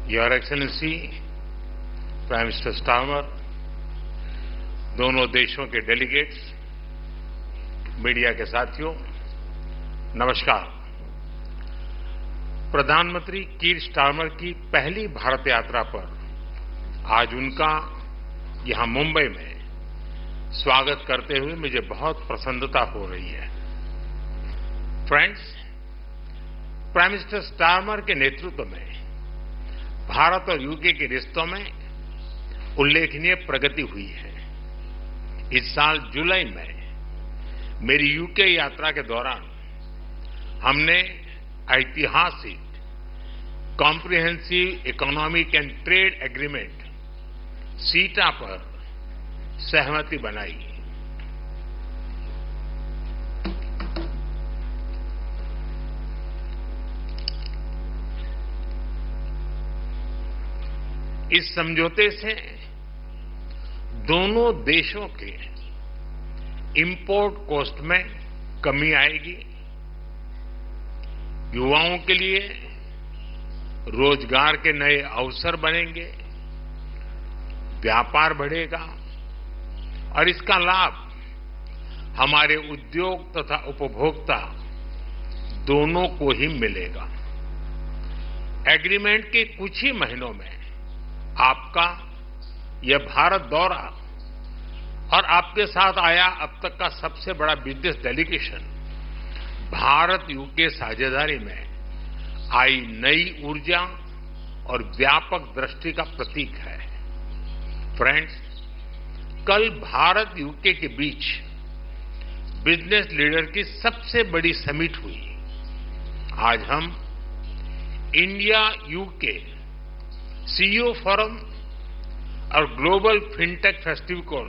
Your excellency, prime minister Starmer, दोनों देशों के डेलीगेट्स, मीडिया के साथियों, नमस्कार। प्रधानमंत्री कीर स्टार्मर की पहली भारत यात्रा पर आज उनका यहां मुंबई में स्वागत करते हुए मुझे बहुत प्रसन्नता हो रही है। फ्रेंड्स, प्राइम मिनिस्टर स्टार्मर के नेतृत्व में भारत और यूके के रिश्तों में उल्लेखनीय प्रगति हुई है। इस साल जुलाई में मेरी यूके यात्रा के दौरान हमने ऐतिहासिक comprehensive economic and trade agreement सीटा पर सहमति बनाई। इस समझौते से दोनों देशों के इंपोर्ट कॉस्ट में कमी आएगी, युवाओं के लिए रोजगार के नए अवसर बनेंगे, व्यापार बढ़ेगा और इसका लाभ हमारे उद्योग तथा उपभोक्ता दोनों को ही मिलेगा। एग्रीमेंट के कुछ ही महीनों में आपका यह भारत दौरा और आपके साथ आया अब तक का सबसे बड़ा बिजनेस डेलीगेशन भारत यूके साझेदारी में आई नई ऊर्जा और व्यापक दृष्टि का प्रतीक है। फ्रेंड्स, कल भारत यूके के बीच बिजनेस लीडर की सबसे बड़ी समिट हुई। आज हम इंडिया यूके सीईओ फोरम और ग्लोबल फिनटेक फेस्टिवल को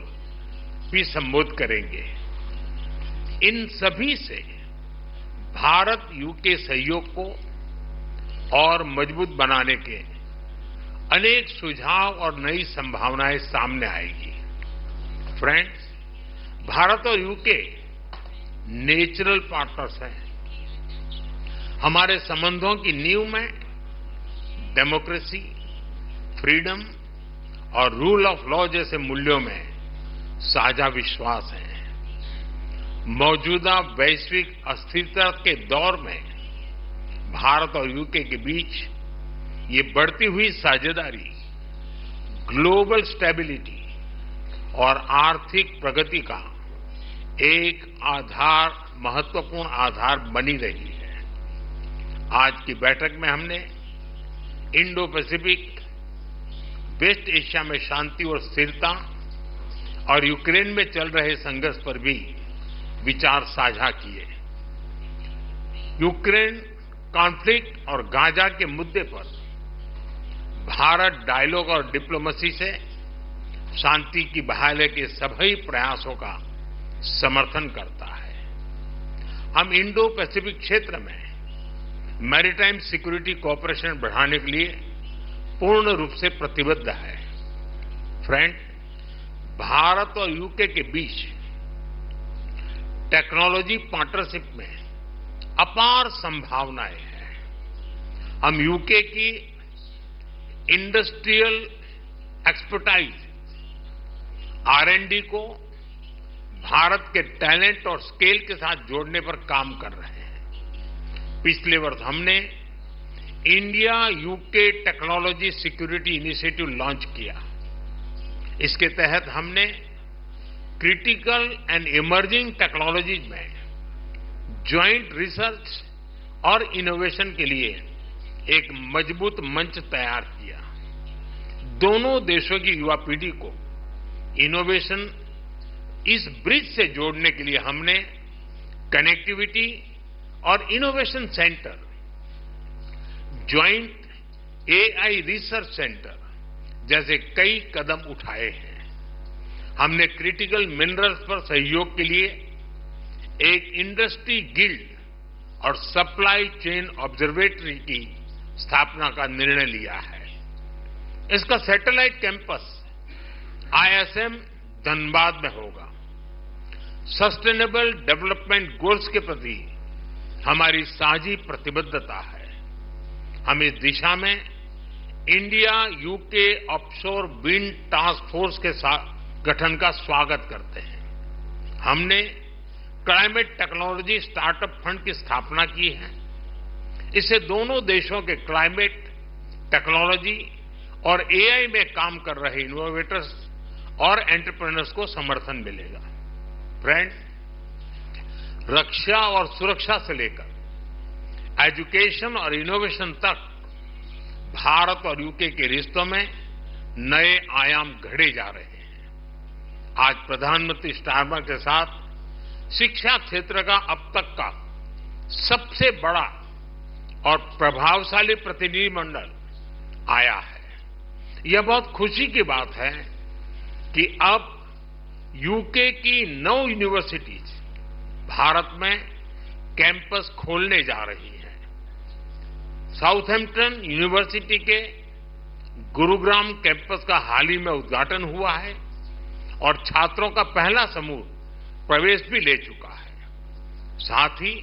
भी संबोधित करेंगे। इन सभी से भारत यूके सहयोग को और मजबूत बनाने के अनेक सुझाव और नई संभावनाएं सामने आएगी। फ्रेंड्स, भारत और यूके नेचुरल पार्टनर्स हैं। हमारे संबंधों की नींव में डेमोक्रेसी, फ्रीडम और रूल ऑफ लॉ जैसे मूल्यों में साझा विश्वास है। मौजूदा वैश्विक अस्थिरता के दौर में भारत और यूके के बीच ये बढ़ती हुई साझेदारी ग्लोबल स्टेबिलिटी और आर्थिक प्रगति का एक महत्वपूर्ण आधार बनी रही है। आज की बैठक में हमने इंडो पैसिफिक, वेस्ट एशिया में शांति और स्थिरता और यूक्रेन में चल रहे संघर्ष पर भी विचार साझा किए। यूक्रेन कॉन्फ्लिक्ट और गाजा के मुद्दे पर भारत डायलॉग और डिप्लोमेसी से शांति की बहाली के सभी प्रयासों का समर्थन करता है। हम इंडो पैसिफिक क्षेत्र में मैरीटाइम सिक्योरिटी कोऑपरेशन बढ़ाने के लिए पूर्ण रूप से प्रतिबद्ध है। फ्रेंड, भारत और यूके के बीच टेक्नोलॉजी पार्टनरशिप में अपार संभावनाएं हैं। हम यूके की इंडस्ट्रियल एक्सपर्टाइज R&D को भारत के टैलेंट और स्केल के साथ जोड़ने पर काम कर रहे हैं। पिछले वर्ष हमने India UK technology security initiative launch किया। इसके तहत हमने क्रिटिकल एंड इमर्जिंग टेक्नोलॉजीज में ज्वाइंट रिसर्च और इनोवेशन के लिए एक मजबूत मंच तैयार किया। दोनों देशों की युवा पीढ़ी को इनोवेशन इस ब्रिज से जोड़ने के लिए हमने कनेक्टिविटी और innovation centre, joint AI research centre जैसे कई कदम उठाए हैं। हमने क्रिटिकल मिनरल्स पर सहयोग के लिए एक इंडस्ट्री गिल्ड और सप्लाई चेन ऑब्जर्वेटरी की स्थापना का निर्णय लिया है। इसका सैटेलाइट कैंपस ISM धनबाद में होगा। सस्टेनेबल डेवलपमेंट गोल्स के प्रति हमारी साझी प्रतिबद्धता है। हम इस दिशा में India UK offshore wind task force के गठन का स्वागत करते हैं। हमने क्लाइमेट टेक्नोलॉजी स्टार्टअप फंड की स्थापना की है। इससे दोनों देशों के क्लाइमेट टेक्नोलॉजी और एआई में काम कर रहे इनोवेटर्स और एंटरप्रेन्योर्स को समर्थन मिलेगा। फ्रेंड्स, रक्षा और सुरक्षा से लेकर एजुकेशन और इनोवेशन तक भारत और यूके के रिश्तों में नए आयाम घड़े जा रहे हैं। आज प्रधानमंत्री स्टारमर के साथ शिक्षा क्षेत्र का अब तक का सबसे बड़ा और प्रभावशाली प्रतिनिधिमंडल आया है। यह बहुत खुशी की बात है कि अब यूके की 9 यूनिवर्सिटीज भारत में कैंपस खोलने जा रही हैं। साउथहैम्पटन यूनिवर्सिटी के गुरुग्राम कैंपस का हाल ही में उद्घाटन हुआ है और छात्रों का पहला समूह प्रवेश भी ले चुका है। साथ ही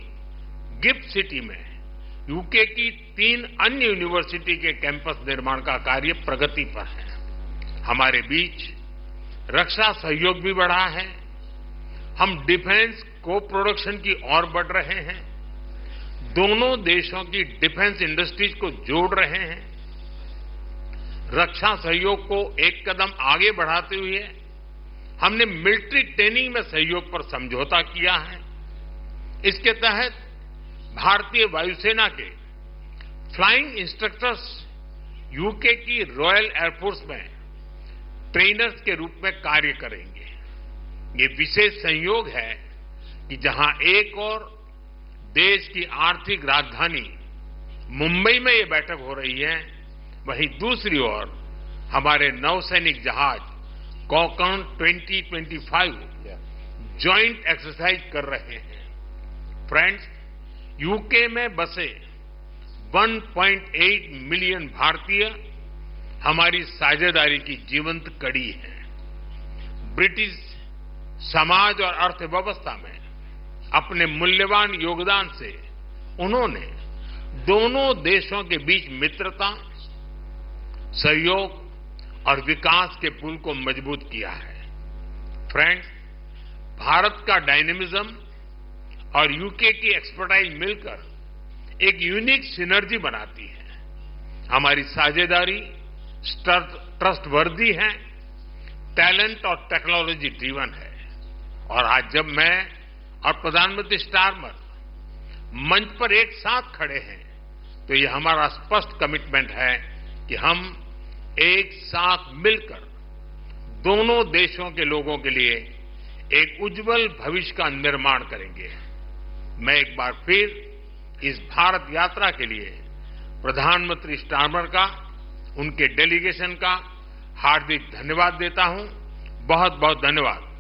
गिफ्ट सिटी में यूके की 3 अन्य यूनिवर्सिटी के कैंपस निर्माण का कार्य प्रगति पर है। हमारे बीच रक्षा सहयोग भी बढ़ा है। हम डिफेंस को प्रोडक्शन की ओर बढ़ रहे हैं। दोनों देशों की डिफेंस इंडस्ट्रीज को जोड़ रहे हैं। रक्षा सहयोग को एक कदम आगे बढ़ाते हुए हमने मिलिट्री ट्रेनिंग में सहयोग पर समझौता किया है। इसके तहत भारतीय वायुसेना के फ्लाइंग इंस्ट्रक्टर्स यूके की रॉयल एयरफोर्स में ट्रेनर्स के रूप में कार्य करेंगे। ये विशेष संयोग है कि जहां एक और देश की आर्थिक राजधानी मुंबई में ये बैठक हो रही है, वहीं दूसरी ओर हमारे नौसैनिक जहाज कॉकन 2025 ज्वाइंट एक्सरसाइज कर रहे हैं। फ्रेंड्स, यूके में बसे 1.8 मिलियन भारतीय हमारी साझेदारी की जीवंत कड़ी है। ब्रिटिश समाज और अर्थव्यवस्था में अपने मूल्यवान योगदान से उन्होंने दोनों देशों के बीच मित्रता, सहयोग और विकास के पुल को मजबूत किया है। फ्रेंड्स, भारत का डायनेमिज्म और यूके की एक्सपर्टाइज मिलकर एक यूनिक सिनर्जी बनाती है। हमारी साझेदारी ट्रस्टवर्दी है, टैलेंट और टेक्नोलॉजी ड्रिवन है। और आज जब मैं और प्रधानमंत्री स्टारमर मंच पर एक साथ खड़े हैं, तो ये हमारा स्पष्ट कमिटमेंट है कि हम एक साथ मिलकर दोनों देशों के लोगों के लिए एक उज्जवल भविष्य का निर्माण करेंगे। मैं एक बार फिर इस भारत यात्रा के लिए प्रधानमंत्री स्टारमर का, उनके डेलीगेशन का हार्दिक धन्यवाद देता हूं। बहुत बहुत धन्यवाद।